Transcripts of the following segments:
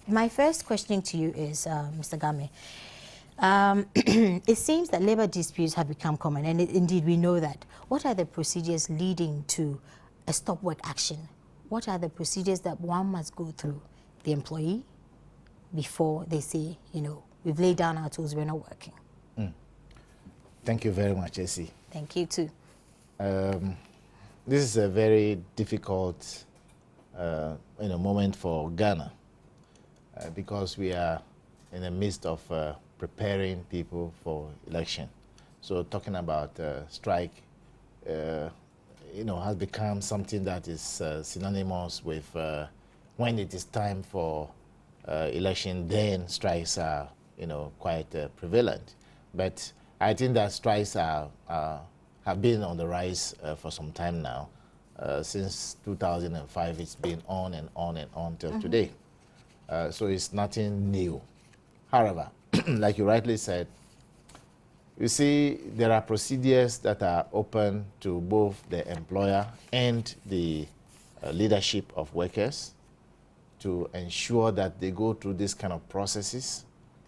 My first question to you is, Mr. Game, it seems that labor disputes have become common, and indeed we know that. What are the procedures leading to a stop work action? What are the procedures that one must go through, the employee, before they say, you know, we've laid down our tools, we're not working? Thank you very much, Essie. Thank you too. This is a very difficult moment for Ghana because we are in the midst of preparing people for election. So talking about strike, has become something that is synonymous with when it is time for election, then strikes are, quite prevalent. But I think that strikes have been on the rise for some time now. Since 2005, it's been on and on and on till today. So it's nothing new. However, like you rightly said, you see, there are procedures that are open to both the employer and the leadership of workers to ensure that they go through this kind of processes.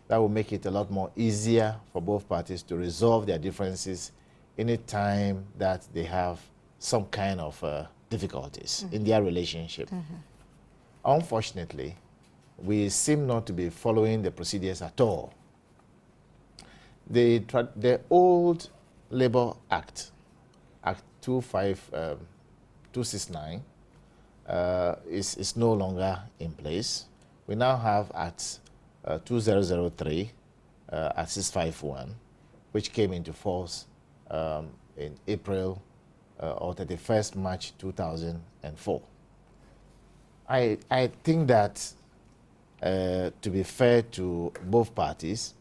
That will make it a lot more easier for both parties to resolve their differences any time that they have some kind of difficulties in their relationship. Unfortunately, we seem not to be following the procedures at all. The old Labour Act, Act 269, is no longer in place. We now have Act 2003, Act 651, which came into force in April or 31st March 2004. I think that, to be fair to both parties,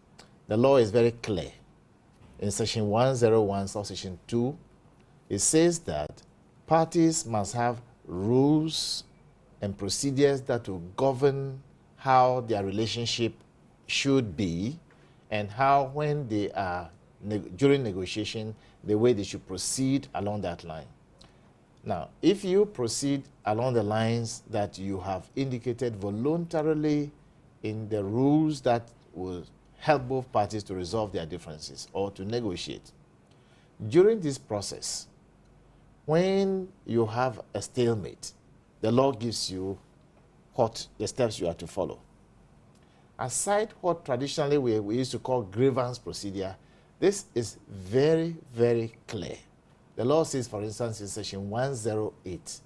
the law is very clear. In section 101, subsection 2, it says that parties must have rules and procedures that will govern how their relationship should be and how, when they are during negotiation, the way they should proceed along that line. Now, if you proceed along the lines that you have indicated voluntarily in the rules that will help both parties to resolve their differences or to negotiate, during this process, when you have a stalemate, the law gives you what the steps you are to follow. Aside what traditionally we used to call grievance procedure, this is very, very clear. The law says, for instance, in section 108,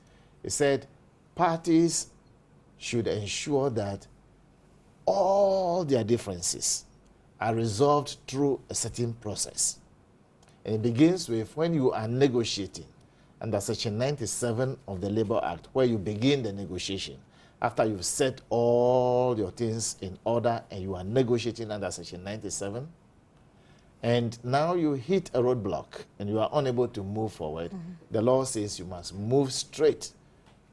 it said parties should ensure that all their differences are resolved through a certain process. And it begins with when you are negotiating under section 97 of the Labour Act, where you begin the negotiation. After you've set all your things in order and you are negotiating under section 97, and now you hit a roadblock and you are unable to move forward, the law says you must move straight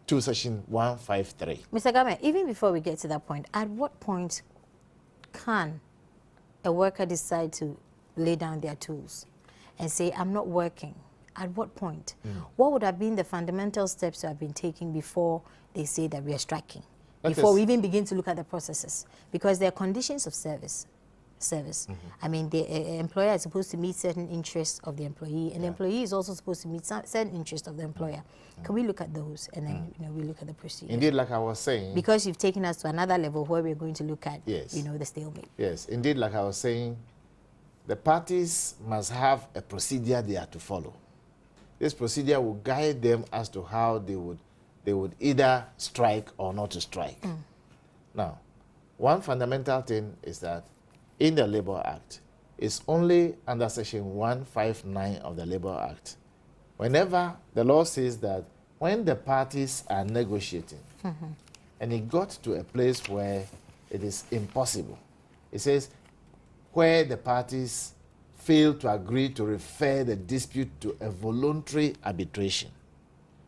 to section 153. Mr. Game, even before we get to that point, at what point can a worker decide to lay down their tools and say, I'm not working? At what point? What would have been the fundamental steps to have been taken before they say that we are striking? Before we even begin to look at the processes? Because there are conditions of service. I mean, the employer is supposed to meet certain interests of the employee, and the employee is also supposed to meet certain interests of the employer. Can we look at those, and then we look at the procedure? Indeed, like I was saying, because you've taken us to another level where we're going to look at the stalemate. Yes, indeed, like I was saying, the parties must have a procedure they are to follow. This procedure will guide them as to how they would either strike or not to strike. Now, one fundamental thing is that in the Labour Act, it's only under section 159 of the Labour Act. Whenever the law says that when the parties are negotiating and it got to a place where it is impossible, it says where the parties fail to agree to refer the dispute to a voluntary arbitration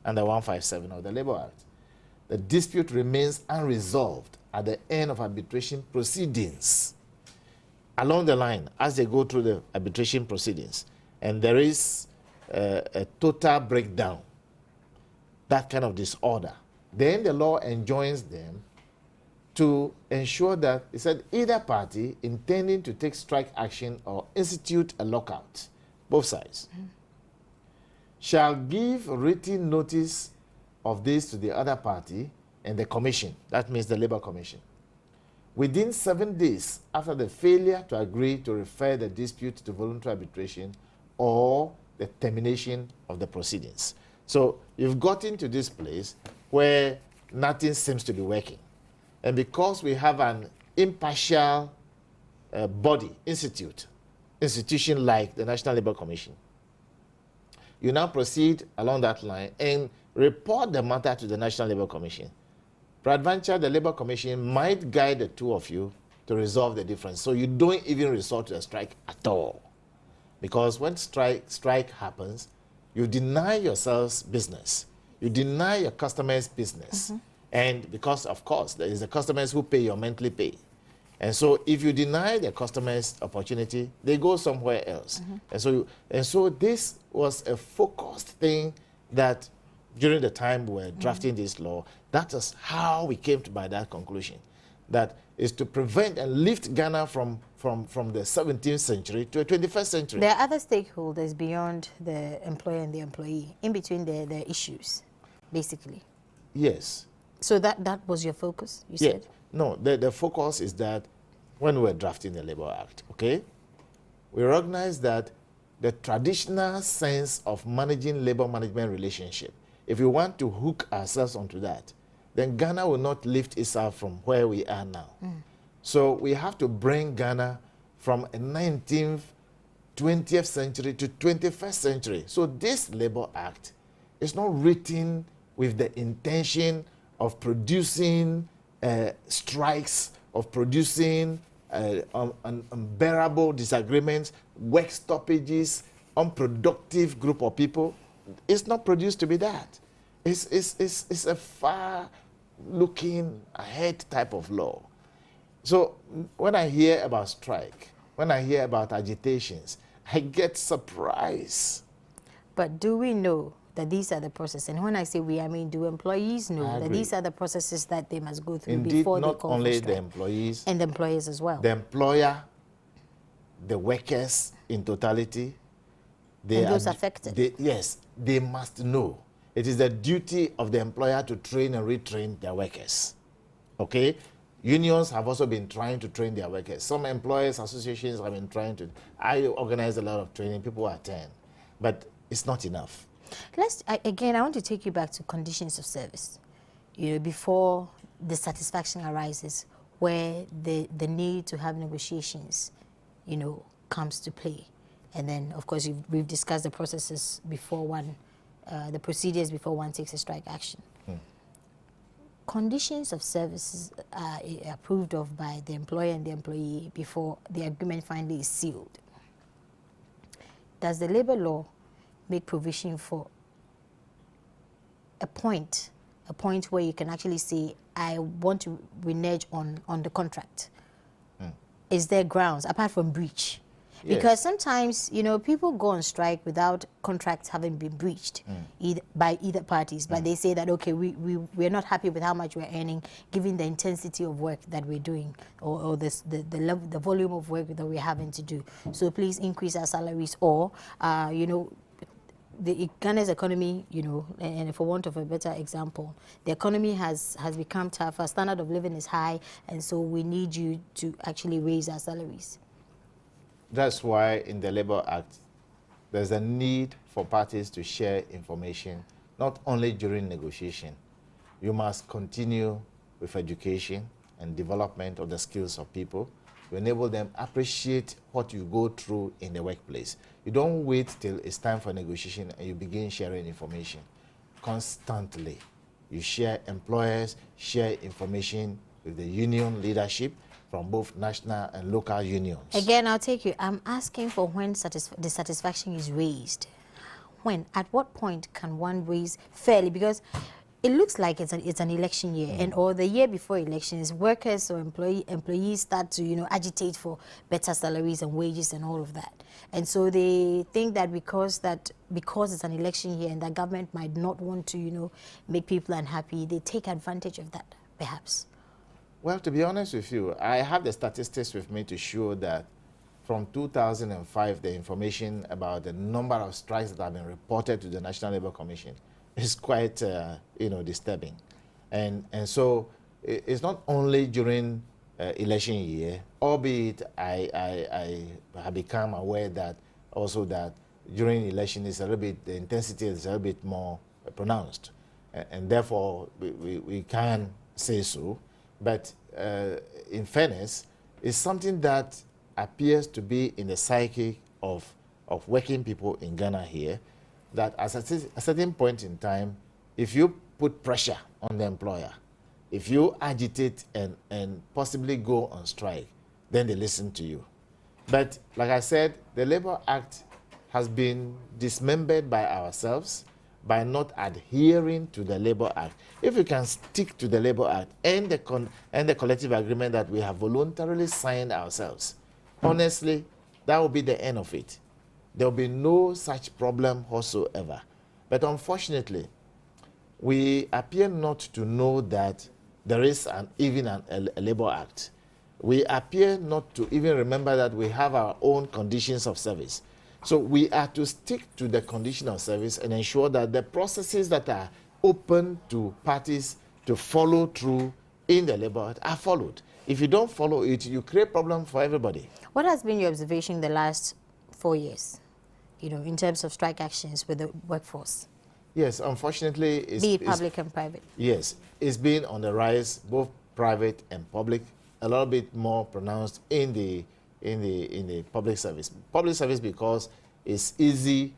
under 157 of the Labour Act, the dispute remains unresolved at the end of arbitration proceedings. Along the line, as they go through the arbitration proceedings, and there is a total breakdown, that kind of disorder, then the law enjoins them to ensure that, it said, either party intending to take strike action or institute a lockout, both sides, shall give written notice of this to the other party and the commission, that means the Labor Commission, within 7 days after the failure to agree to refer the dispute to voluntary arbitration or the termination of the proceedings. So you've gotten to this place where nothing seems to be working. And because we have an impartial body, institution like the National Labour Commission, you now proceed along that line and report the matter to the National Labour Commission. Peradventure, the Labour Commission might guide the two of you to resolve the difference. So you don't even resort to a strike at all. Because when strike happens, you deny yourselves business. You deny your customers business. And because, of course, there is the customers who pay your monthly pay. And so if you deny the customers opportunity, they go somewhere else. And so this was a focused thing that during the time we were drafting this law, that is how we came to by that conclusion. That is to prevent and lift Ghana from the 17th century to the 21st century. There are other stakeholders beyond the employer and the employee, in between the issues, basically. Yes. So that was your focus, you said? No, the focus is that when we were drafting the Labour Act, okay, we recognized that the traditional sense of managing labor management relationship, if we want to hook ourselves onto that, then Ghana will not lift itself from where we are now. So we have to bring Ghana from a 19th, 20th century to 21st century. So this Labour Act is not written with the intention of producing strikes, of producing unbearable disagreements, work stoppages, unproductive group of people. It's not produced to be that. It's a far-looking ahead type of law. So when I hear about strike, when I hear about agitations, I get surprised. But do we know that these are the processes? And when I say we, I mean, do employees know that these are the processes that they must go through? Indeed, before not they call only for strike? the employees. And the employers as well. The employer, the workers in totality. And those affected. Yes, they must know. It is the duty of the employer to train and retrain their workers. Okay? Unions have also been trying to train their workers. Some employers associations have been trying to. I organize a lot of training. People attend. But it's not enough. Again, I want to take you back to conditions of service. You know, before the satisfaction arises, where the need to have negotiations, you know, comes to play. And then, of course, we've discussed the processes before one, the procedures before one takes a strike action. Conditions of services are approved of by the employer and the employee before the agreement finally is sealed. Does the labor law make provision for a point where you can actually say, I want to renege on the contract? Is there grounds, apart from breach? Yes. Because sometimes, you know, people go on strike without contracts having been breached by either parties, but they say that, okay, we're not happy with how much we're earning, given the intensity of work that we're doing, or the volume of work that we're having to do. So please increase our salaries, or, you know, Ghana's economy, you know, and for want of a better example, the economy has become tougher, standard of living is high, and so we need you to actually raise our salaries. That's why in the Labour Act, there's a need for parties to share information, not only during negotiation. You must continue with education and development of the skills of people to enable them appreciate what you go through in the workplace. You don't wait till it's time for negotiation and you begin sharing information. Constantly, you share, employers share information with the union leadership from both national and local unions. Again, I'll take you. I'm asking for when the satisfaction is raised. When? At what point can one raise fairly? Because it looks like it's an election year, and or the year before elections, workers or employees start to, you know, agitate for better salaries and wages and all of that. And so they think that because it's an election year and the government might not want to, you know, make people unhappy, they take advantage of that, perhaps. Well, to be honest with you, I have the statistics with me to show that from 2005, the information about the number of strikes that have been reported to the National Labour Commission is quite, disturbing. And so it's not only during election year, albeit I have become aware that also that during election is a little bit, the intensity is a little bit more pronounced. And therefore, we can say so. But in fairness, it's something that appears to be in the psyche of working people in Ghana here, that at a certain point in time, if you put pressure on the employer, if you agitate and possibly go on strike, then they listen to you. But like I said, the Labour Act has been dismembered by ourselves by not adhering to the Labour Act. If we can stick to the Labour Act and the collective agreement that we have voluntarily signed ourselves, honestly, that will be the end of it. There will be no such problem whatsoever. But unfortunately, we appear not to know that there is even a Labour Act. We appear not to even remember that we have our own conditions of service. So we are to stick to the condition of service and ensure that the processes that are open to parties to follow through in the Labour Act are followed. If you don't follow it, you create problems for everybody. What has been your observation the last 4 years, in terms of strike actions with the workforce? Yes, unfortunately, be it public and private. Yes, it's been on the rise, both private and public. A little bit more pronounced in the public service. Public service because it's easy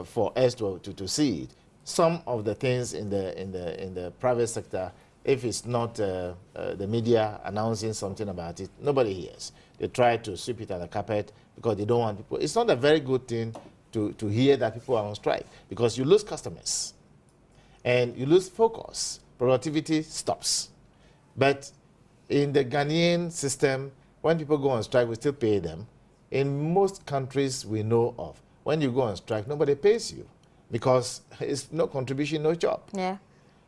for us to see it. Some of the things in the private sector, if it's not the media announcing something about it, nobody hears. They try to sweep it under the carpet because they don't want people. It's not a very good thing to hear that people are on strike, because you lose customers and you lose focus. Productivity stops. But in the Ghanaian system, when people go on strike, we still pay them. In most countries we know of, when you go on strike, nobody pays you because it's no contribution, no job. Yeah.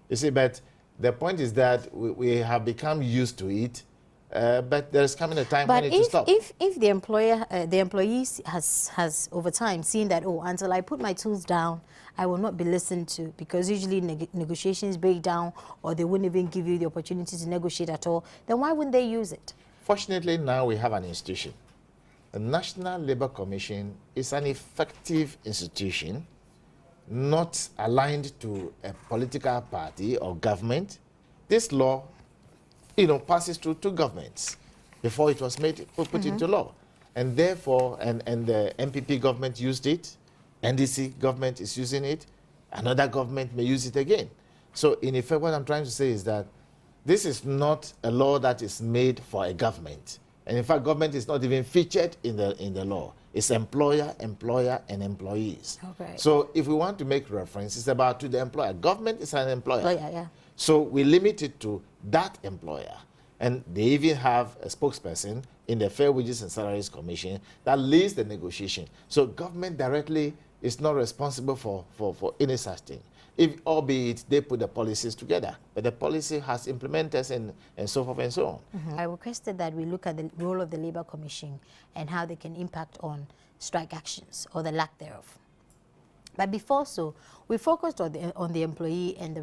You see, but the point is that we have become used to it, but there's coming a time when it to stop. If the employer, the employees has over time seen that, until I put my tools down, I will not be listened to, because usually negotiations break down or they wouldn't even give you the opportunity to negotiate at all, then why wouldn't they use it? Fortunately, now we have an institution. The National Labour Commission is an effective institution, not aligned to a political party or government. This law, passes through two governments before it was put into law. And therefore, and the MPP government used it, NDC government is using it, another government may use it again. So in effect, what I'm trying to say is that this is not a law that is made for a government. And in fact, government is not even featured in the law. It's employer, employer, and employees. Okay. So if we want to make reference, it's about to the employer. Government is an employer. Yeah. So we limit it to that employer. And they even have a spokesperson in the Fair Wages and Salaries Commission that leads the negotiation. So government directly is not responsible for any such thing. If, albeit they put the policies together, but the policy has implementers and so forth and so on. I requested that we look at the role of the Labour Commission and how they can impact on strike actions or the lack thereof. But before so, we focused on the employee and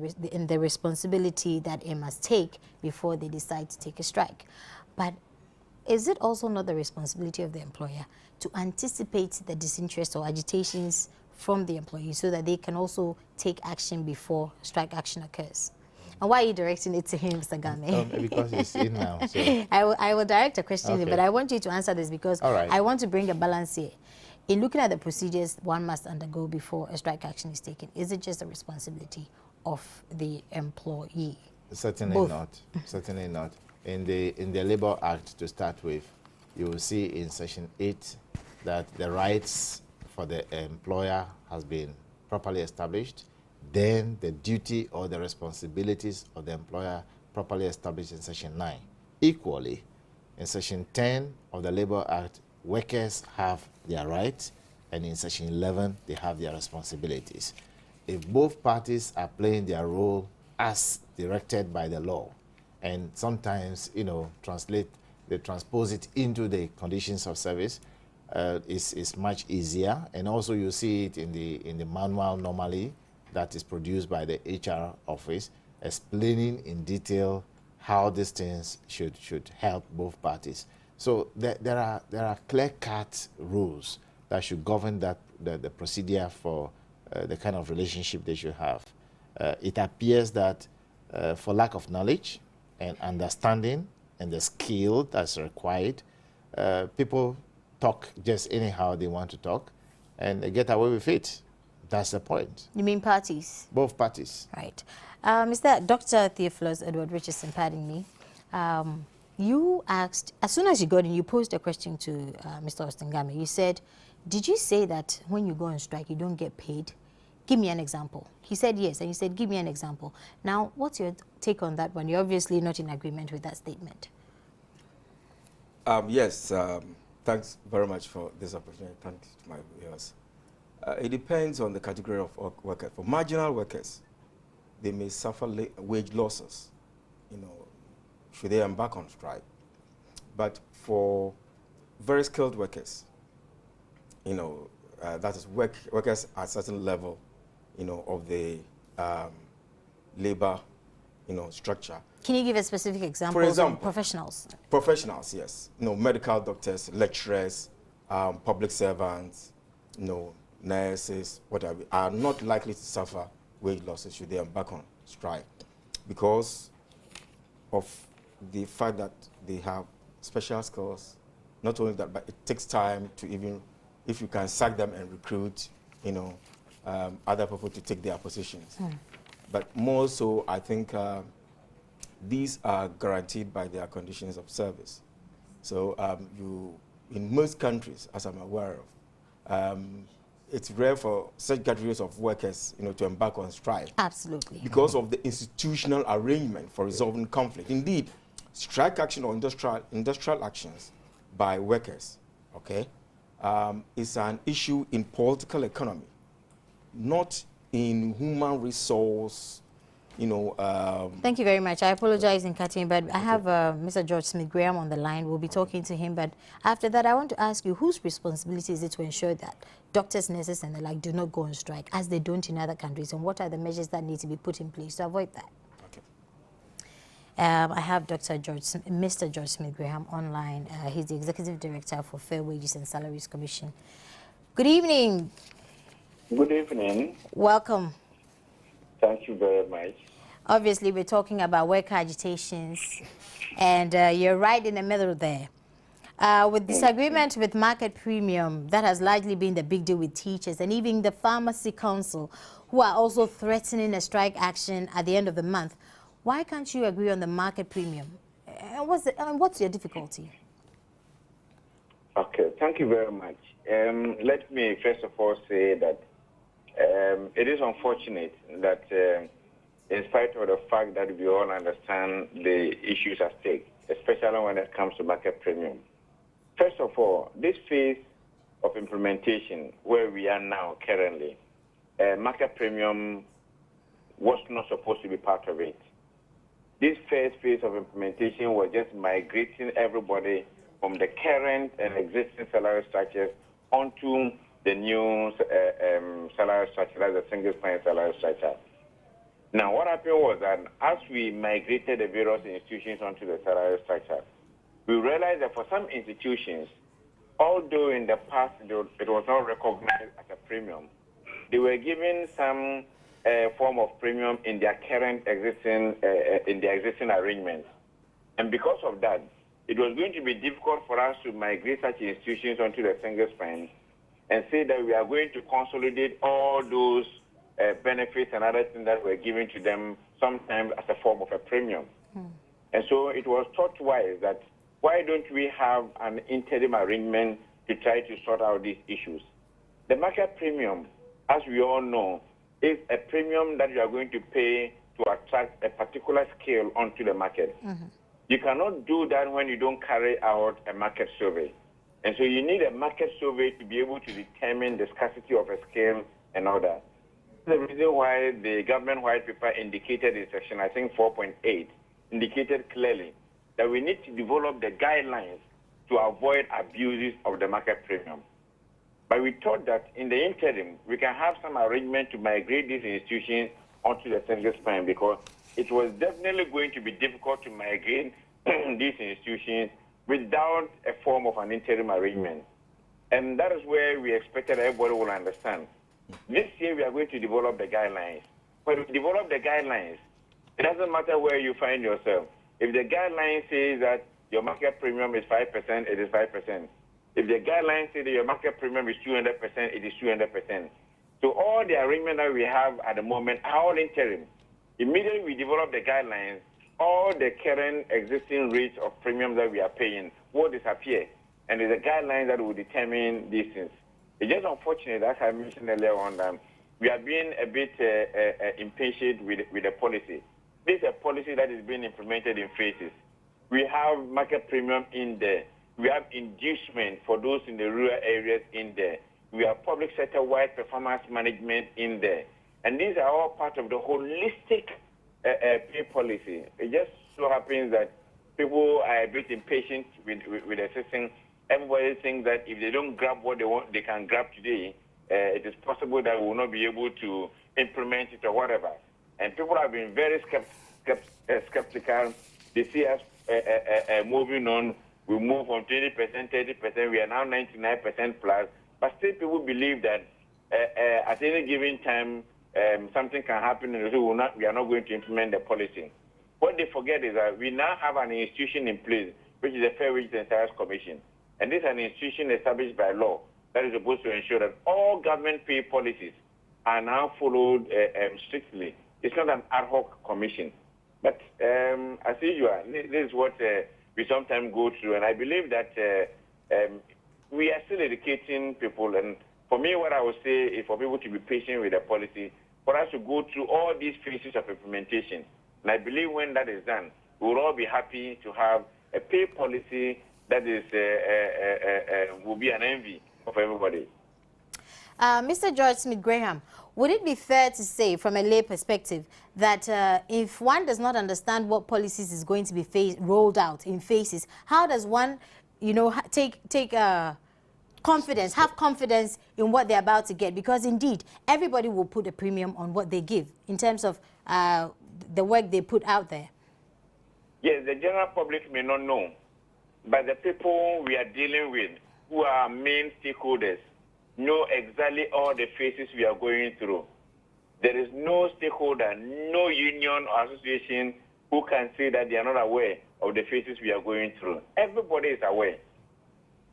the responsibility that it must take before they decide to take a strike. But is it also not the responsibility of the employer to anticipate the disinterest or agitations from the employee so that they can also take action before strike action occurs? And why are you directing it to him, Mr. Game? Because he's in now. So. I will direct a question, Okay. but I want you to answer this because All right. I want to bring a balance here. In looking at the procedures one must undergo before a strike action is taken, is it just a responsibility of the employee? Certainly Both. not. Certainly not. In the Labour Act, to start with, you will see in Section 8 that the rights for the employer has been properly established. Then the duty or the responsibilities of the employer properly established in Section 9. Equally, in Section 10 of the Labour Act, workers have their rights, and in Section 11, they have their responsibilities. If both parties are playing their role as directed by the law, and sometimes, they transpose it into the conditions of service, is much easier. And also you see it in the manual normally that is produced by the HR office, explaining in detail how these things should help both parties. So there are clear-cut rules that should govern the procedure for the kind of relationship they should have. It appears that for lack of knowledge and understanding and the skill that's required, people talk just anyhow they want to talk, and they get away with it. That's the point. You mean parties? Both parties. Right. Mr. Dr. Theophilus Edward Richardson, pardon me. You asked, as soon as you got in, you posed a question to Mr. Ostengame. You said, did you say that when you go on strike, you don't get paid? Give me an example. He said yes, and you said, give me an example. Now, what's your take on that one? You're obviously not in agreement with that statement. Yes, thanks very much for this opportunity. Thanks to my viewers. It depends on the category of workers. For marginal workers, they may suffer wage losses, should they embark on strike. But for very skilled workers, that is workers at a certain level, of the labor, structure. Can you give a specific example? For example, professionals. Professionals, yes. Medical doctors, lecturers, public servants, nurses, whatever, are not likely to suffer wage losses should they embark on strike because of the fact that they have special skills. Not only that, but it takes time to even, if you can sack them and recruit, other people to take their positions. But more so, I think these are guaranteed by their conditions of service. So in most countries, as I'm aware of, it's rare for such categories of workers, to embark on strike. Absolutely. Because of the institutional arrangement for resolving conflict. Indeed, strike action or industrial actions by workers, okay, is an issue in political economy, not in human resource. Thank you very much. I apologize in cutting, but I have Mr. George Smith-Graham on the line. We'll be talking to him, but after that, I want to ask you, whose responsibility is it to ensure that doctors, nurses, and the like do not go on strike, as they don't in other countries, and what are the measures that need to be put in place to avoid that? Okay. I have Mr. George Smith-Graham online. He's the Executive Director for Fair Wages and Salaries Commission. Good evening. Good evening. Welcome. Thank you very much. Obviously, we're talking about worker agitations, and you're right in the middle there. With disagreement with market premium, that has largely been the big deal with teachers and even the Pharmacy Council, who are also threatening a strike action at the end of the month. Why can't you agree on the market premium? And what's your difficulty? Okay, thank you very much. Let me first of all say that it is unfortunate that in spite of the fact that we all understand the issues at stake, especially when it comes to market premium. First of all, this phase of implementation where we are now currently, market premium was not supposed to be part of it. This first phase of implementation was just migrating everybody from the current and existing salary structures onto the new salary structure, like the single-spine salary structure. Now, what happened was that as we migrated the various institutions onto the salary structure, we realized that for some institutions, although in the past it was not recognized as a premium, they were given some form of premium in their current existing arrangements. And because of that, it was going to be difficult for us to migrate such institutions onto the single spine and say that we are going to consolidate all those benefits and other things that were given to them sometimes as a form of a premium. And so it was thought wise that why don't we have an interim arrangement to try to sort out these issues? The market premium, as we all know, is a premium that you are going to pay to attract a particular scale onto the market. You cannot do that when you don't carry out a market survey. And so you need a market survey to be able to determine the scarcity of a scale and all that. The reason why the government white paper indicated in section, I think, 4.8, indicated clearly that we need to develop the guidelines to avoid abuses of the market premium. But we thought that in the interim, we can have some arrangement to migrate these institutions onto the single spine, because it was definitely going to be difficult to migrate these institutions without a form of an interim arrangement. And that is where we expected everybody will understand. This year, we are going to develop the guidelines. When we develop the guidelines, it doesn't matter where you find yourself. If the guideline says that your market premium is 5%, it is 5%. If the guidelines say that your market premium is 200%, it is 200%. So all the arrangements that we have at the moment are all interim. Immediately we develop the guidelines, all the current existing rates of premiums that we are paying will disappear. And there's a guideline that will determine these things. It's just unfortunate, as I mentioned earlier on, we are being a bit impatient with the policy. This is a policy that is being implemented in phases. We have market premium in there. We have inducement for those in the rural areas in there. We have public sector-wide performance management in there. And these are all part of the holistic pay policy. It just so happens that people are a bit impatient with the system. Everybody thinks that if they don't grab what they want, they can grab today. It is possible that we will not be able to implement it or whatever. And people have been very skeptical. They see us moving on. We move from 20%, 30%. We are now 99% plus. But still people believe that at any given time, something can happen and we are not going to implement the policy. What they forget is that we now have an institution in place, which is the Fair Wages and Salaries Commission. And this is an institution established by law that is supposed to ensure that all government pay policies are now followed strictly. It's not an ad hoc commission. But as usual, this is what we sometimes go through. And I believe that we are still educating people. And for me, what I would say is for people to be patient with the policy, for us to go through all these phases of implementation. And I believe when that is done, we will all be happy to have a pay policy that is will be an envy of everybody. Mr. George Smith Graham, would it be fair to say, from a lay perspective, that if one does not understand what policies is going to be rolled out in phases, how does one, you know, take confidence, have confidence in what they're about to get? Because indeed, everybody will put a premium on what they give in terms of the work they put out there. Yes, the general public may not know, but the people we are dealing with, who are main stakeholders, know exactly all the phases we are going through. There is no stakeholder, no union or association who can say that they are not aware of the phases we are going through. Everybody is aware.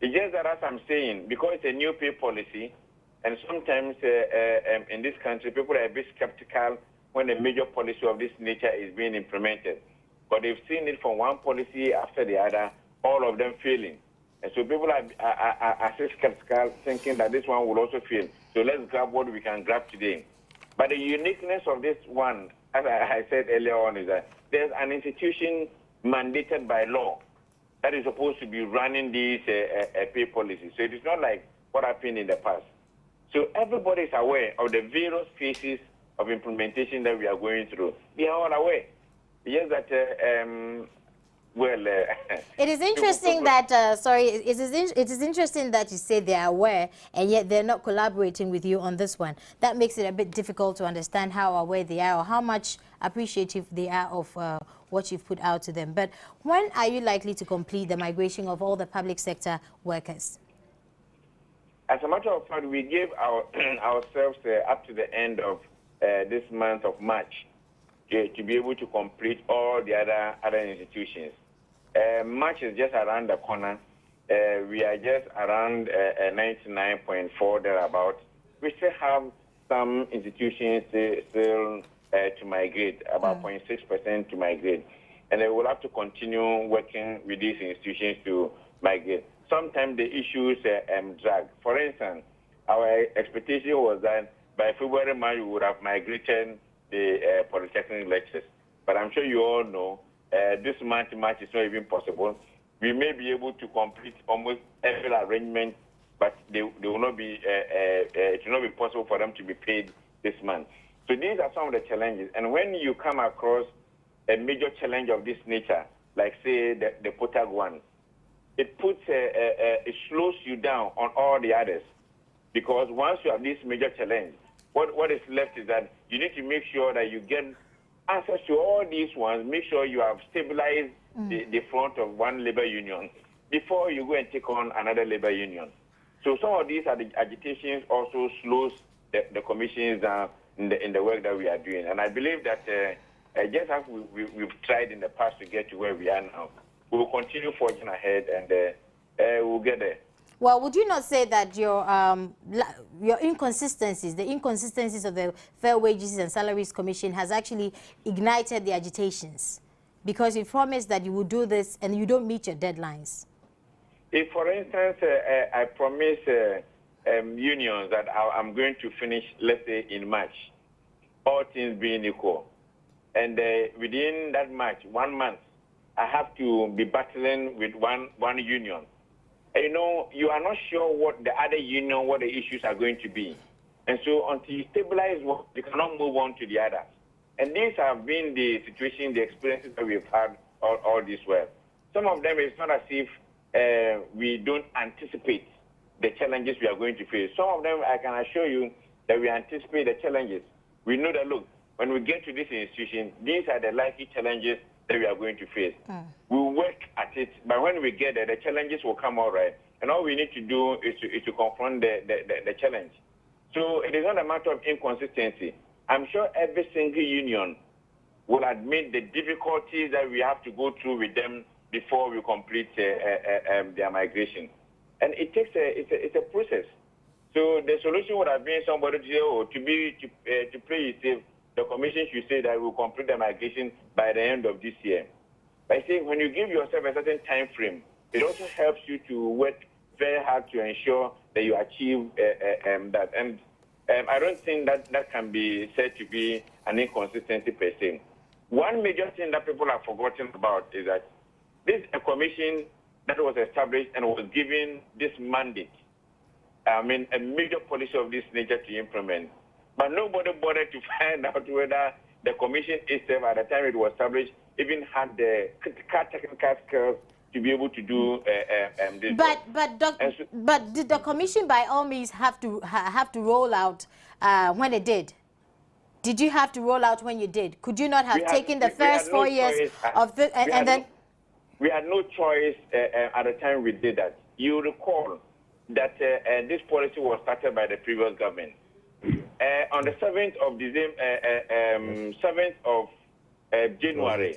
It's just that, as I'm saying, because it's a new pay policy, and sometimes in this country, people are a bit skeptical when a major policy of this nature is being implemented. But they've seen it from one policy after the other, all of them failing. And so people are still skeptical, thinking that this one will also fail. So let's grab what we can grab today. But the uniqueness of this one, as I said earlier on, is that there's an institution mandated by law that is supposed to be running these pay policies. So it is not like what happened in the past. So everybody is aware of the various phases of implementation that we are going through. They are all aware. Yes, that it is interesting that it is interesting that you say they are aware and yet they're not collaborating with you on this one. That makes it a bit difficult to understand how aware they are or how much appreciative they are of what you've put out to them. But when are you likely to complete the migration of all the public sector workers? As a matter of fact, we gave ourselves up to the end of this month of March to be able to complete all the other institutions. March is just around the corner. We are just around 99.4 thereabouts. We still have some institutions still to migrate, about 0.6% to migrate. And they will have to continue working with these institutions to migrate. Sometimes the issues drag. For instance, our expectation was that by February, March, we would have migrated the polytechnic lectures. But I'm sure you all know this month is not even possible. We may be able to complete almost every arrangement, but they will not be, it will not be possible for them to be paid this month. So these are some of the challenges. And when you come across a major challenge of this nature, like say the POTAG one, it puts it slows you down on all the others, because once you have this major challenge, what is left is that you need to make sure that you get answers to all these ones. Make sure you have stabilized the front of one labor union before you go and take on another labor union. So some of these agitations also slows the commissions down in the work that we are doing. And I believe that just as we've tried in the past to get to where we are now, we will continue forging ahead, and we'll get there. Well, would you not say that your inconsistencies, the inconsistencies of the Fair Wages and Salaries Commission has actually ignited the agitations? Because you promised that you would do this and you don't meet your deadlines. If, for instance, I promise unions that I'm going to finish, let's say, in March, all things being equal, and within that March, 1 month, I have to be battling with one union. And, you know, you are not sure what the other union, what the issues are going to be. And so until you stabilize one, you cannot move on to the others. And these have been the situation, the experiences that we've had all this while. Some of them, it's not as if we don't anticipate the challenges we are going to face. Some of them, I can assure you that we anticipate the challenges. We know that, look, when we get to this institution, these are the likely challenges that we are going to face. We'll work at it, but when we get there, the challenges will come all right. And all we need to do is to confront the challenge. So it is not a matter of inconsistency. I'm sure every single union will admit the difficulties that we have to go through with them before we complete their migration. And it takes it's a process. So the solution would have been somebody to say, oh, to play it safe, the commission should say that we'll complete the migration by the end of this year. But I think when you give yourself a certain time frame, it also helps you to work very hard to ensure that you achieve that. And I don't think that can be said to be an inconsistency per se. One major thing that people have forgotten about is that this is a commission that was established and was given this mandate, a major policy of this nature to implement. But nobody bothered to find out whether the commission itself, at the time it was established, even had the critical technical skills to be able to do this. But did the commission, by all means, have to roll out when it did? Did you have to roll out when you did? Could you not have taken the first 4 years of the and then? We had no choice at the time we did that. You recall that this policy was started by the previous government. On the 7th of December, 7th of January,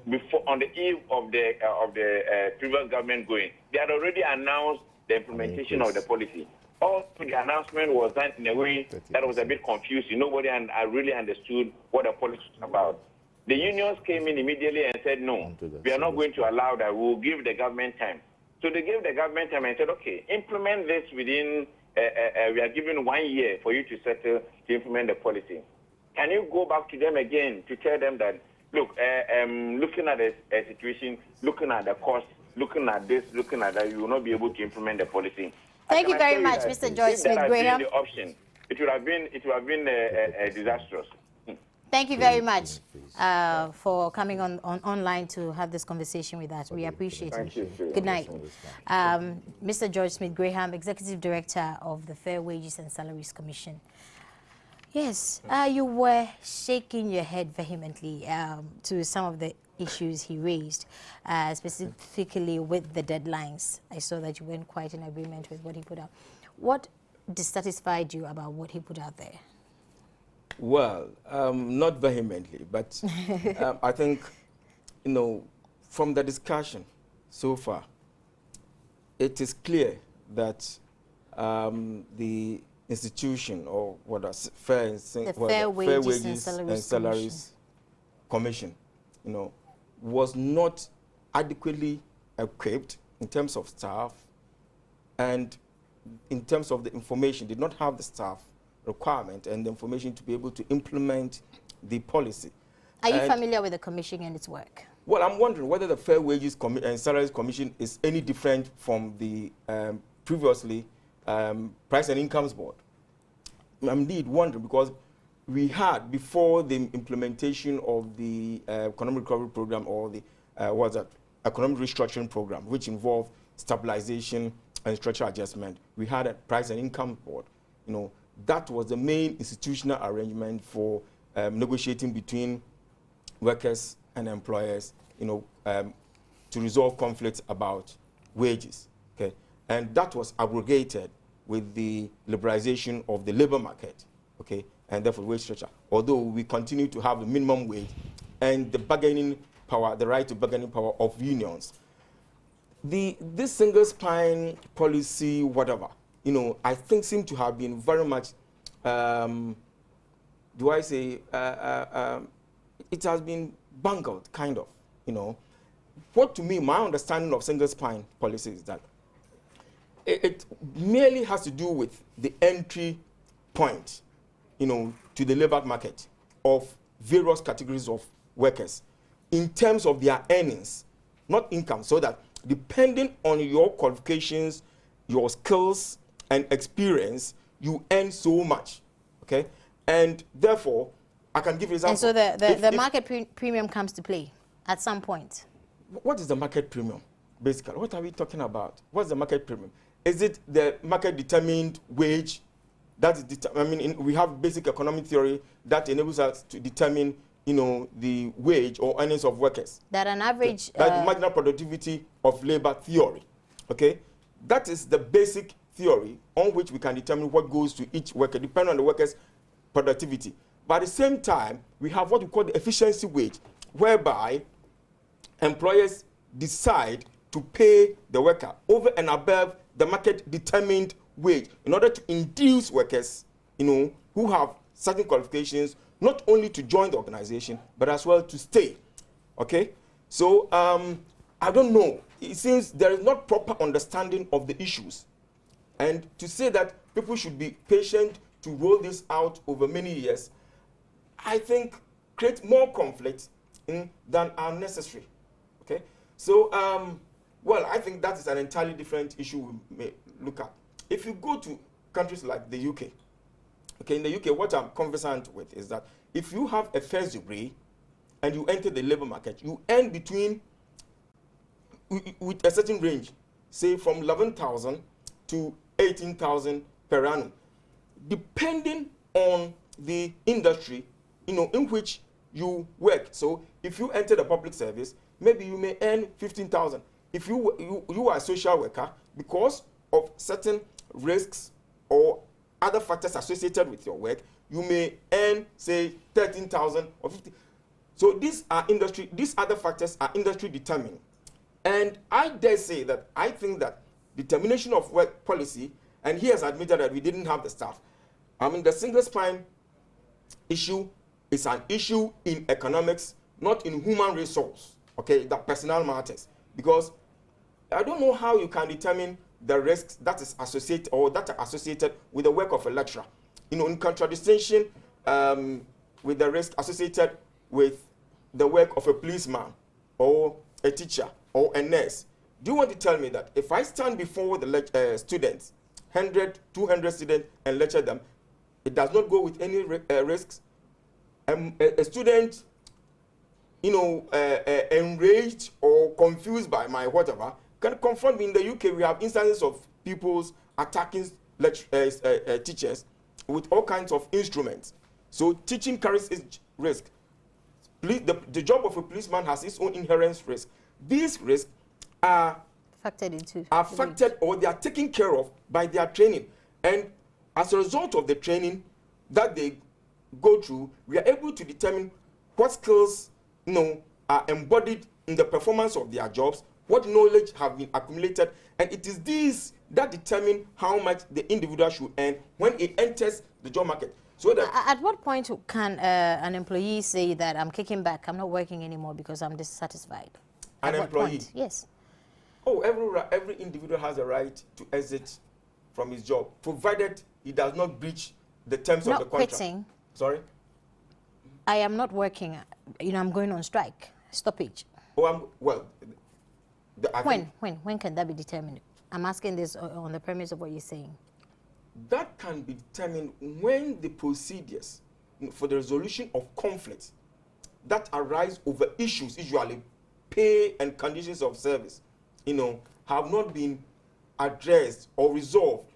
before on the eve of the previous government going, they had already announced the implementation of the policy. Also, the announcement was done in a way that was a bit confusing. Nobody really understood what the policy was about. The unions came in immediately and said, no, we are not going to allow that. We'll give the government time. So they gave the government time and said, okay, implement this within, we are giving 1 year for you to settle to implement the policy. Can you go back to them again to tell them that, look, looking at the situation, looking at the cost, looking at this, looking at that, you will not be able to implement the policy. Thank you very much, Mr. George Smith Graham. The option, it would have been disastrous. Thank you very much for coming online to have this conversation with us. We appreciate it. Good night. Mr. George Smith Graham, Executive Director of the Fair Wages and Salaries Commission. Yes, you were shaking your head vehemently to some of the issues he raised, specifically with the deadlines. I saw that you weren't quite in agreement with what he put out. What dissatisfied you about what he put out there? Well, not vehemently, but I think, from the discussion so far, it is clear that the institution, or what is Fair Wages and Salaries Commission, was not adequately equipped in terms of staff and in terms of the information, did not have the staff requirement and the information to be able to implement the policy. Are you familiar with the commission and its work? Well, I'm wondering whether the Fair Wages and Salaries Commission is any different from the previously Price and Incomes Board. I'm indeed wondering, because we had before the implementation of the economic recovery program, or the economic restructuring program, which involved stabilization and structural adjustment. We had a price and income board. You know, that was the main institutional arrangement for negotiating between workers and employers, you know, to resolve conflicts about wages. Okay, and that was abrogated with the liberalization of the labor market. Okay, and therefore wage structure. Although we continue to have the minimum wage and the bargaining power, the right to bargaining power of unions. This single spine policy, whatever, you know, I think seemed to have been very much, do I say, it has been bungled, kind of, you know. What to me, my understanding of single spine policy is that it merely has to do with the entry point, you know, to the labor market of various categories of workers in terms of their earnings, not income, so that depending on your qualifications, your skills and experience, you earn so much, okay? And therefore, I can give you an example. And so the market premium comes to play at some point. What is the market premium, basically? What are we talking about? What's the market premium? Is it the market determined wage? That is, I mean, we have basic economic theory that enables us to determine, you know, the wage or earnings of workers. That an average... That marginal productivity of labor theory, okay? That is the basic theory on which we can determine what goes to each worker, depending on the worker's productivity. But at the same time, we have what we call the efficiency wage, whereby employers decide to pay the worker over and above the market-determined wage in order to induce workers, you know, who have certain qualifications, not only to join the organization, but as well to stay, okay? So, I don't know. It seems there is not proper understanding of the issues. And to say that people should be patient to roll this out over many years, I think creates more conflict than are necessary, okay? So, well, I think that is an entirely different issue we may look at. If you go to countries like the UK, okay, in the UK, what I'm conversant with is that if you have a first degree and you enter the labor market, you earn between, with a certain range, say from 11,000 to 18,000 per annum, depending on the industry, you know, in which you work. So if you enter the public service, maybe you may earn 15,000. If you are a social worker, because of certain risks or other factors associated with your work, you may earn, say, 13,000 or 50. So these other factors are industry determined. And I dare say that I think that the termination of work policy, and he has admitted that we didn't have the staff. I mean, the single spine issue is an issue in economics, not in human resource, okay, the personnel matters. Because I don't know how you can determine the risks that is associated or that are associated with the work of a lecturer. You know, in contradistinction with the risk associated with the work of a policeman or a teacher or a nurse. Do you want to tell me that if I stand before the students, 100, 200 students, and lecture them, it does not go with any risks? A student, you know, enraged or confused by my whatever, can confront me. In the UK, we have instances of pupils attacking teachers with all kinds of instruments. So teaching carries its risk. The job of a policeman has its own inherent risk. These risks are factored or they are taken care of by their training. And as a result of the training that they go through, we are able to determine what skills, you know, are embodied in the performance of their jobs, what knowledge have been accumulated, and it is these that determine how much the individual should earn when it enters the job market. So that at what point can an employee say that I'm kicking back, I'm not working anymore because I'm dissatisfied? An employee? Yes. Oh, every individual has a right to exit from his job, provided he does not breach the terms of the contract. Not quitting. Sorry? I am not working, you know, I'm going on strike, stoppage. Oh, well. When can that be determined? I'm asking this on the premise of what you're saying. That can be determined when the procedures, for the resolution of conflicts that arise over issues, usually pay and conditions of service, have not been addressed or resolved,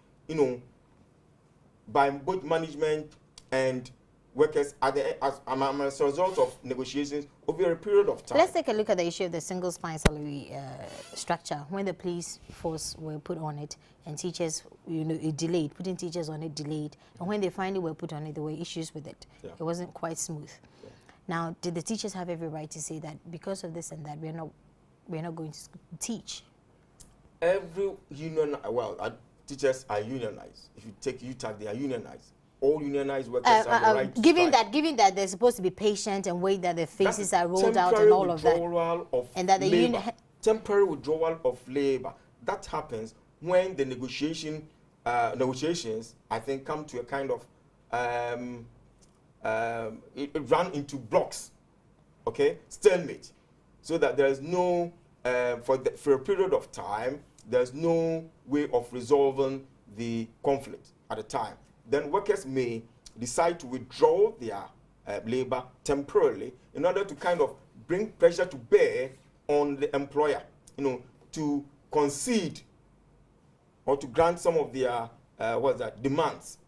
by both management and workers as a result of negotiations over a period of time. Let's take a look at the issue of the single spine salary structure. When the police force were put on it and teachers, it delayed, putting teachers on it delayed. And when they finally were put on it, there were issues with it. Yeah. It wasn't quite smooth. Yeah. Now, did the teachers have every right to say that because of this and that, we're not going to teach? Every union, teachers are unionized. If you take UTAC, they are unionized. All unionized workers have the right to given that they're supposed to be patient and wait that their faces are rolled out and all of that. And that the temporary withdrawal of labor. That happens when the negotiations, I think, come to a kind of it run into blocks, stalemate, so that there is no for a period of time there's no way of resolving the conflict at a time. Then workers may decide to withdraw their labor temporarily in order to kind of bring pressure to bear on the employer, to concede or to grant some of their demands.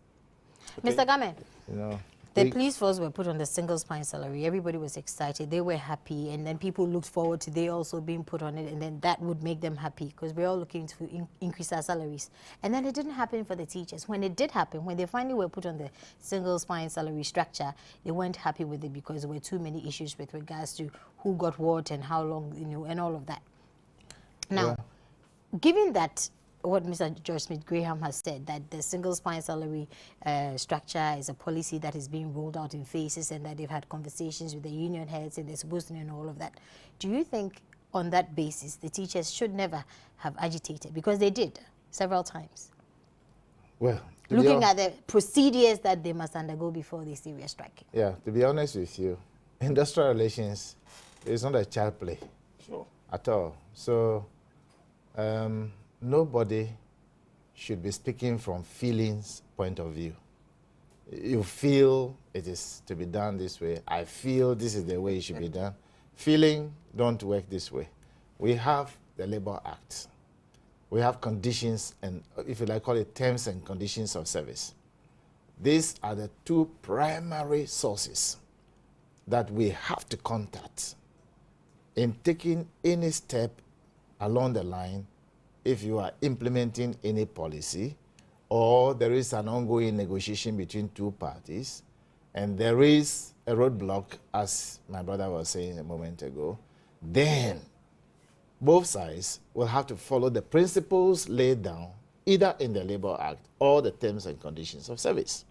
Okay? Mr. Game, the police force were put on the single spine salary. Everybody was excited. They were happy. And then people looked forward to they also being put on it. And then that would make them happy because we're all looking to increase our salaries. And then it didn't happen for the teachers. When it did happen, when they finally were put on the single spine salary structure, they weren't happy with it because there were too many issues with regards to who got what and how long, and all of that. Now, given that what Mr. George Smith Graham has said, that the single spine salary structure is a policy that is being rolled out in phases and that they've had conversations with the union heads and they're supposed to know all of that. Do you think on that basis the teachers should never have agitated? Because they did several times. Well, looking at the procedures that they must undergo before they serious striking. Yeah, to be honest with you, industrial relations is not a child play. Sure. At all. So, nobody should be speaking from feelings point of view. You feel it is to be done this way. I feel this is the way it should be done. Feeling don't work this way. We have the Labor Act. We have conditions and, if you like, call it terms and conditions of service. These are the two primary sources that we have to contact in taking any step along the line. If you are implementing any policy or there is an ongoing negotiation between two parties and there is a roadblock, as my brother was saying a moment ago, then both sides will have to follow the principles laid down either in the Labor Act or the terms and conditions of service.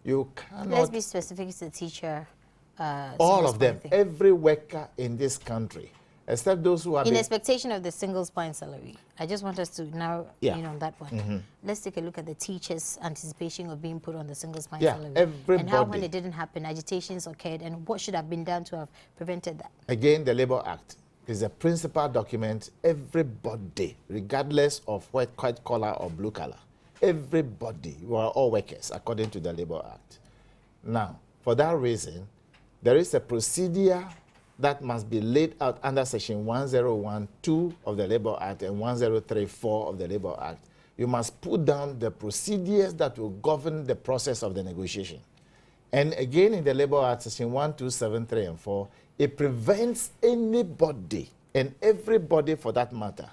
You cannot... Let's be specific to the teacher. All of them, every worker in this country, except those who are in expectation of the single spine salary. I just want us to now in on that one. Mm-hmm. Let's take a look at the teachers' anticipation of being put on the single spine salary. Everybody. And how, when it didn't happen, agitations occurred, and what should have been done to have prevented that. Again, the Labor Act is a principal document. Everybody, regardless of white collar or blue collar, everybody, we are all workers according to the Labor Act. Now, for that reason, there is a procedure that must be laid out under Section 1012 of the Labor Act and 1034 of the Labor Act. You must put down the procedures that will govern the process of the negotiation. And again, in the Labor Act, Section 127, 3, and 4, it prevents anybody and everybody, for that matter,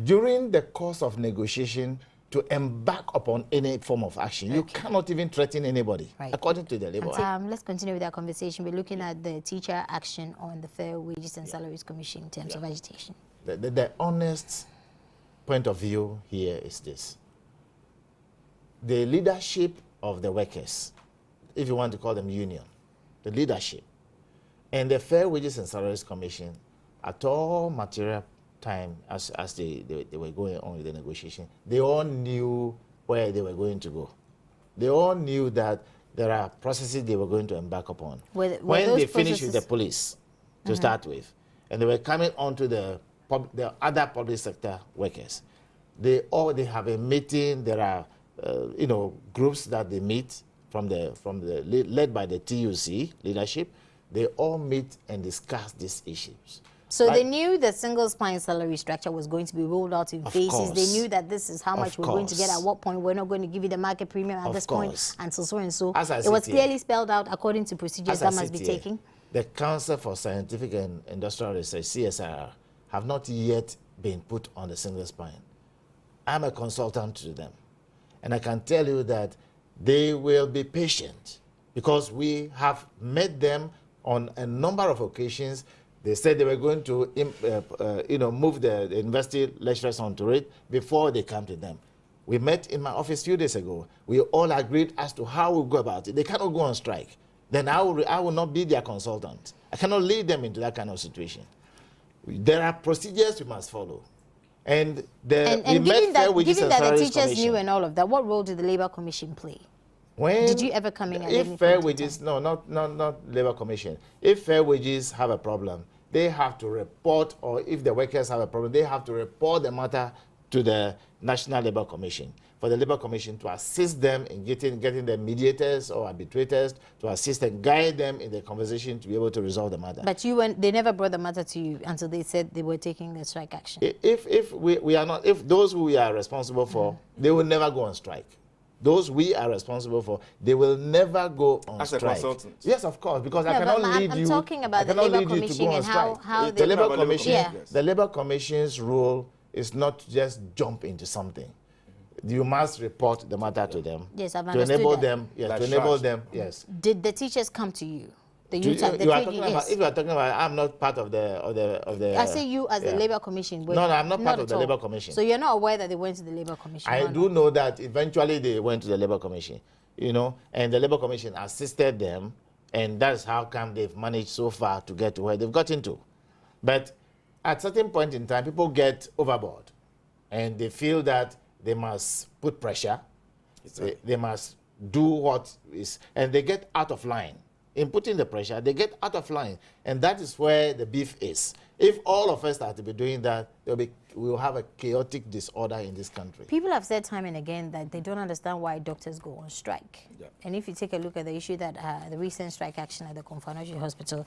during the course of negotiation, to embark upon any form of action. Okay. You cannot even threaten anybody, according to the Labor Act. Let's continue with our conversation. We're looking at the teacher action on the Fair Wages and Salaries Commission in terms of agitation. The honest point of view here is this. The leadership of the workers, if you want to call them union, the leadership, and the Fair Wages and Salaries Commission, at all material time as they were going on with the negotiation, they all knew where they were going to go. They all knew that there are processes they were going to embark upon. When they finished with the police to start with, and they were coming on to the other public sector workers, they have a meeting. There are groups that they meet led by the TUC leadership, they all meet and discuss these issues. So they knew the single spine salary structure was going to be rolled out in phases. They knew that this is how much we're going to get at what point. We're not going to give you the market premium at this point until so and so. It was clearly spelled out according to procedures that must be taken. The Council for Scientific and Industrial Research, CSIR, have not yet been put on the single spine. I'm a consultant to them. And I can tell you that they will be patient because we have met them on a number of occasions. They said they were going to move the university lecturers onto it before they come to them. We met in my office a few days ago. We all agreed as to how we go about it. They cannot go on strike. Then I will not be their consultant. I cannot lead them into that kind of situation. There are procedures we must follow. And given that the teachers knew and all of that, what role did the Labour Commission play? Did you ever come in and if fair wages, no, not Labour Commission. If fair wages have a problem, they have to report, or if the workers have a problem, they have to report the matter to the National Labour Commission, for the Labour Commission to assist them in getting the mediators or arbitrators to assist and guide them in the conversation to be able to resolve the matter. But they never brought the matter to you until they said they were taking the strike action. If those who we are responsible for, they will never go on strike. Those we are responsible for, they will never go on strike. As a consultant? Yes, of course, because I cannot lead you. I'm talking about the Labour Commission and how the Labour Commission. Yes. The Labour Commission's role is not to just jump into something. You must report the matter to them. Yes, I've understood to enable them. Yes, like to enable them. Yes. Did the teachers come to you? If you are talking about, I'm not part of the. I say you as the Labour Commission. No, I'm not part of the Labour Commission. So you're not aware that they went to the Labour Commission? I do know that eventually they went to the Labour Commission, and the Labour Commission assisted them, and that's how come they've managed so far to get to where they've gotten to. But at a certain point in time, people get overboard, and they feel that they must put pressure, they must do what is, and they get out of line. In putting the pressure, they get out of line. And that is where the beef is. If all of us are to be doing that, we will have a chaotic disorder in this country. People have said time and again that they don't understand why doctors go on strike. Yeah. And if you take a look at the issue that the recent strike action at the Confanachi Hospital,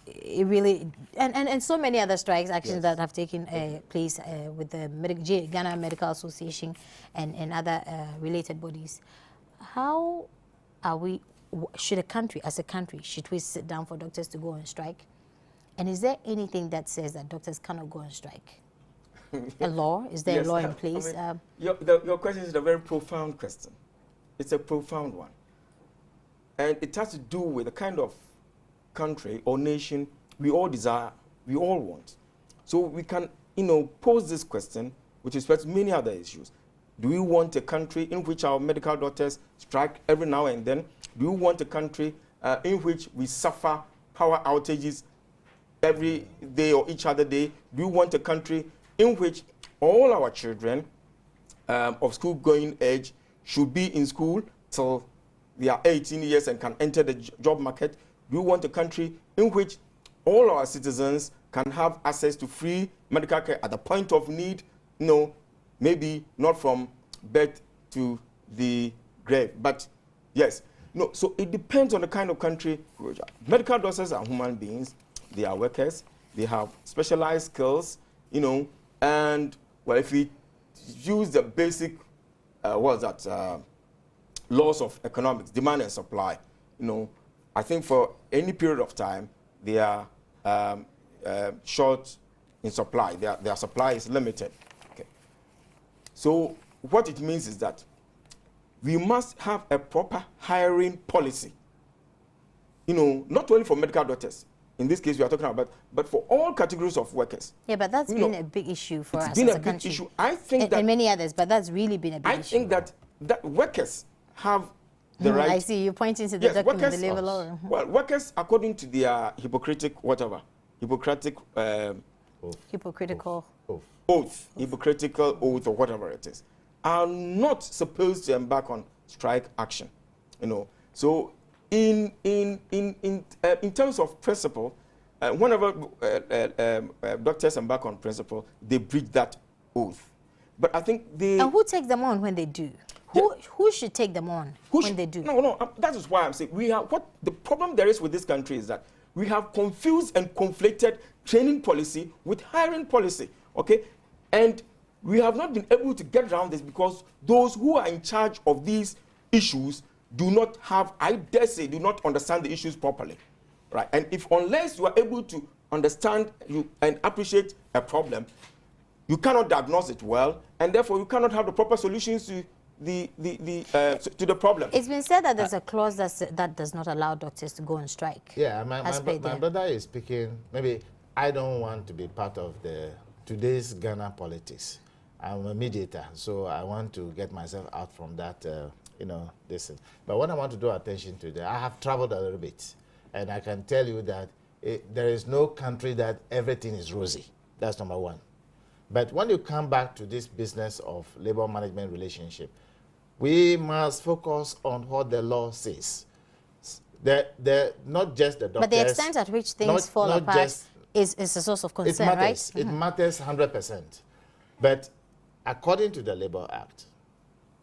it really, and so many other strikes actions that have taken place with the Ghana Medical Association and other related bodies. How are we... Should a country, as a country, should we sit down for doctors to go on strike? And is there anything that says that doctors cannot go on strike? A law? Is there a law in place? I mean, your question is a very profound question. It's a profound one. And it has to do with the kind of country or nation we all desire, we all want. So we can, pose this question with respect to many other issues. Do we want a country in which our medical doctors strike every now and then? Do we want a country in which we suffer power outages every day or each other day? Do we want a country in which all our children of school-going age should be in school till they are 18 years and can enter the job market? Do we want a country in which all our citizens can have access to free medical care at the point of need? No, maybe not from birth to the grave, but yes. No, so it depends on the kind of country. Medical doctors are human beings. They are workers. They have specialized skills, and, well, if we use the basic, laws of economics, demand and supply, I think for any period of time, they are short in supply. Their supply is limited. Okay. So what it means is that we must have a proper hiring policy, not only for medical doctors. In this case, we are talking about, but for all categories of workers. Yeah, but that's been a big issue for us as a country. It's been a big issue. I think that... And many others, but that's really been a big issue. I think that workers have the right... I see, you're pointing to the document, workers, the labor law. Well, workers, according to their Hippocratic oath, or whatever it is, are not supposed to embark on strike action, So, in terms of principle, whenever doctors embark on principle, they breach that oath. But I think they... And who takes them on when they do? Who should take them on when they do? No, that is why I'm saying what the problem there is with this country is that we have confused and conflated training policy with hiring policy, okay? And we have not been able to get around this because those who are in charge of these issues do not have, I dare say, do not understand the issues properly, right? And unless you are able to understand and appreciate a problem, you cannot diagnose it well, and therefore you cannot have the proper solutions to the problem. It's been said that there's a clause that does not allow doctors to go on strike. Yeah, my brother is speaking. Maybe I don't want to be part of today's Ghana politics. I'm a mediator, so I want to get myself out from that, this. But what I want to draw attention to, I have traveled a little bit, and I can tell you that there is no country that everything is rosy. That's number one. But when you come back to this business of labor management relationship, we must focus on what the law says. Not just the doctors. But the extent at which things fall apart is a source of concern, right? It matters 100%. But according to the Labor Act,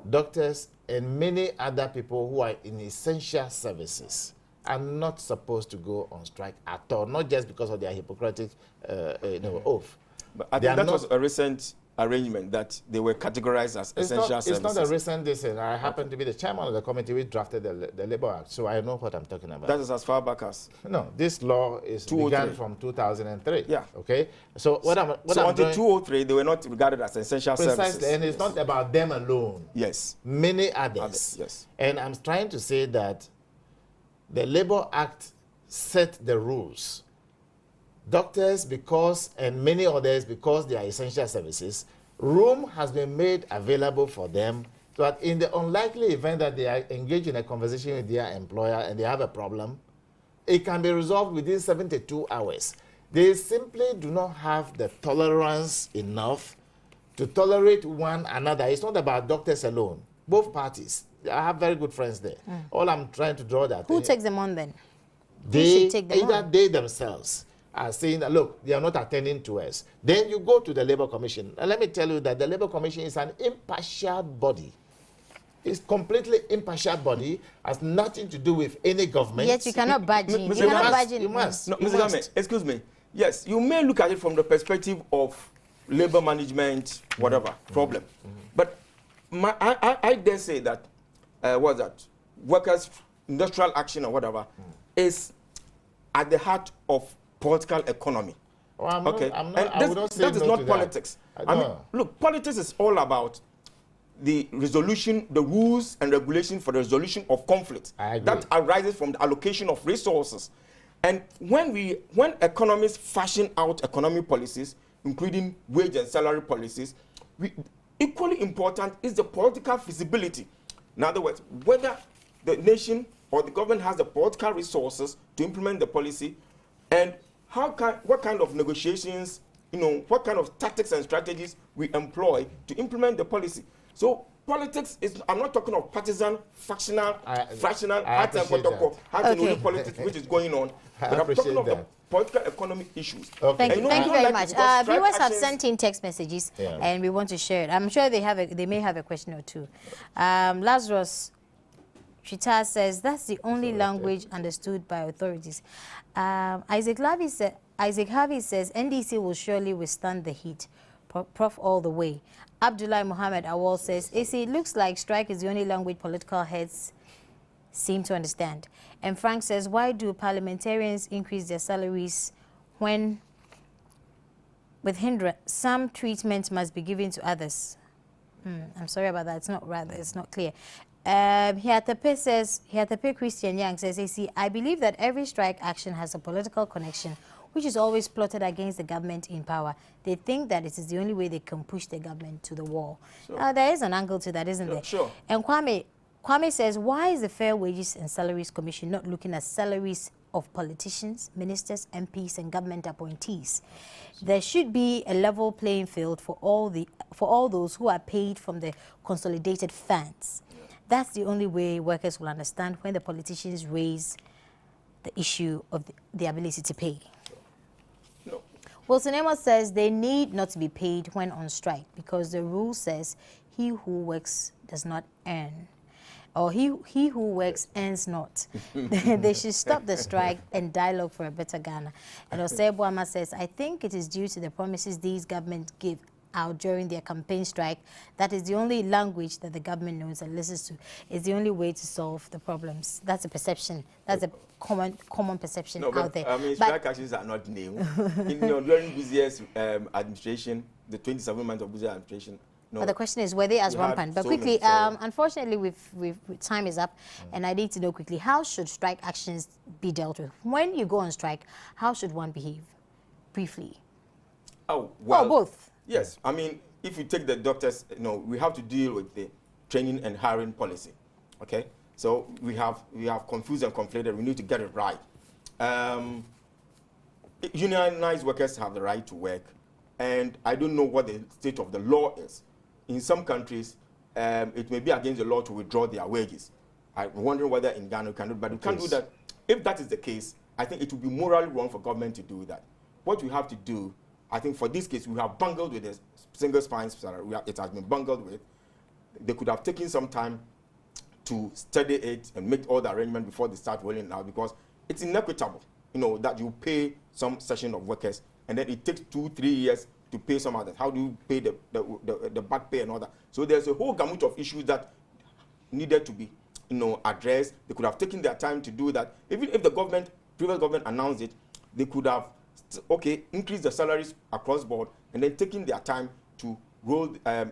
doctors and many other people who are in essential services are not supposed to go on strike at all, not just because of their Hippocratic oath. But I think that was a recent arrangement that they were categorized as essential services. It's not a recent decision. I happen to be the chairman of the committee which drafted the Labor Act, so I know what I'm talking about. That is as far back as? No, this law began from 2003. Yeah. Okay? So until 2003, they were not regarded as essential services. And it's not about them alone. Yes. Many others. Yes. And I'm trying to say that the Labor Act set the rules. Doctors, and many others, because they are essential services, room has been made available for them so that in the unlikely event that they are engaged in a conversation with their employer and they have a problem, it can be resolved within 72 hours. They simply do not have the tolerance enough to tolerate one another. It's not about doctors alone. Both parties. I have very good friends there. All I'm trying to draw that. Who takes them on then? They themselves are saying that, look, they are not attending to us. Then you go to the Labour Commission. And let me tell you that the Labour Commission is an impartial body. It's completely impartial body, has nothing to do with any government. Yet you cannot budge in. You must. No, Mr. Game, excuse me. Yes, you may look at it from the perspective of labor management, whatever, problem. But I dare say that, workers' industrial action or whatever, is at the heart of political economy. Well, that is not politics. I mean, look, politics is all about the resolution, the rules and regulations for the resolution of conflicts that arises from the allocation of resources. And when economists fashion out economic policies, including wage and salary policies, equally important is the political feasibility. In other words, whether the nation or the government has the political resources to implement the policy, and what kind of negotiations, what kind of tactics and strategies we employ to implement the policy. So politics is, I'm not talking of partisan, factional, fractional, politics which is going on, but I'm talking of the political economic issues. Okay. Thank you very much. Viewers have sent in text messages, and we want to share it. I'm sure they may have a question or two. Lazarus Chita says that's the only language understood by authorities. Isaac Harvey says NDC will surely withstand the heat. Prof all the way. Abdullah Muhammad Awal says, AC, it looks like strike is the only language political heads seem to understand. And Frank says, why do parliamentarians increase their salaries when, with Hindra, some treatment must be given to others? I'm sorry about that. It's not clear. Hiatepe Christian Yang says, AC, I believe that every strike action has a political connection, which is always plotted against the government in power. They think that it is the only way they can push the government to the wall. Sure. There is an angle to that, isn't there? Sure. And Kwame says, why is the Fair Wages and Salaries Commission not looking at salaries of politicians, ministers, MPs, and government appointees? There should be a level playing field for all those who are paid from the consolidated funds. That's the only way workers will understand when the politicians raise the issue of the ability to pay. No. Wilson Amos says they need not to be paid when on strike because the rule says he who works does not earn. Or he who works earns not. They should stop the strike and dialogue for a better Ghana. And Osei Boama says, I think it is due to the promises these governments give out during their campaign strike. That is the only language that the government knows and listens to. It's the only way to solve the problems. That's a perception. That's a common perception out there. I mean, strike actions are not new. During Buzier's administration, the 27 months of Buzier's administration, no. But the question is, were they as rampant? But quickly, unfortunately, time is up, and I need to know quickly, how should strike actions be dealt with? When you go on strike, how should one behave? Briefly. Oh, well. Or both. Yes. I mean, if you take the doctors, we have to deal with the training and hiring policy. Okay? So we have confused and conflated. We need to get it right. Unionized workers have the right to work, and I don't know what the state of the law is. In some countries, it may be against the law to withdraw their wages. I'm wondering whether in Ghana we can do, but we can't do that. If that is the case, I think it would be morally wrong for government to do that. What we have to do, I think for this case, we have bungled with the single spine salary. It has been bungled with. They could have taken some time to study it and make all the arrangements before they start rolling out, because it's inequitable, that you pay some section of workers and then it takes 2-3 years to pay some others. How do you pay the back pay and all that? So there's a whole gamut of issues that needed to be addressed. They could have taken their time to do that. Even if the previous government announced it, they could have increased the salaries across board and then taken their time to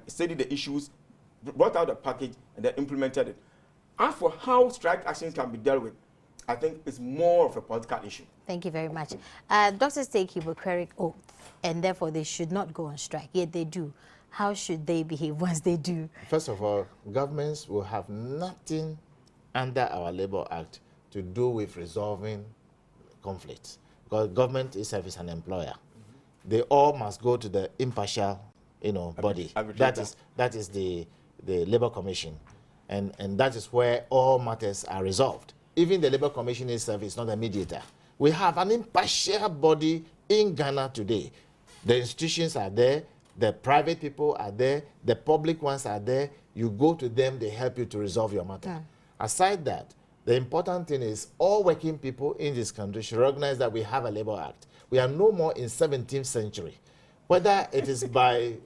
study the issues, brought out a package and then implemented it. As for how strike actions can be dealt with, I think it's more of a political issue. Thank you very much. Doctors take Hippocratic oath, and therefore they should not go on strike, yet they do. How should they behave once they do? First of all, governments will have nothing under our Labour Act to do with resolving conflicts, because government itself is an employer. They all must go to the impartial, body. That is the Labour Commission, and that is where all matters are resolved. Even the Labour Commission itself is not a mediator. We have an impartial body in Ghana today. The institutions are there, the private people are there, the public ones are there. You go to them, they help you to resolve your matter. Aside that, the important thing is all working people in this country should recognize that we have a Labour Act. We are no more in 17th century. Whether it is by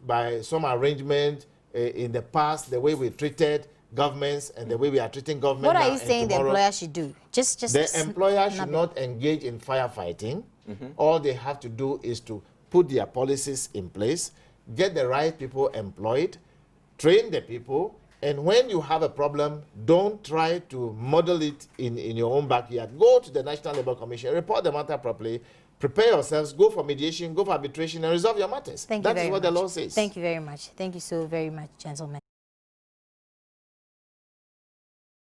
some arrangement in the past, the way we treated governments and the way we are treating government. What are you saying the employer should do? The employer should not engage in firefighting. All they have to do is to put their policies in place, get the right people employed, train the people, and when you have a problem, don't try to model it in your own backyard. Go to the National Labour Commission, report the matter properly, prepare yourselves, go for mediation, go for arbitration, and resolve your matters. Thank you very much. That is what the law says. Thank you very much. Thank you so very much, gentlemen.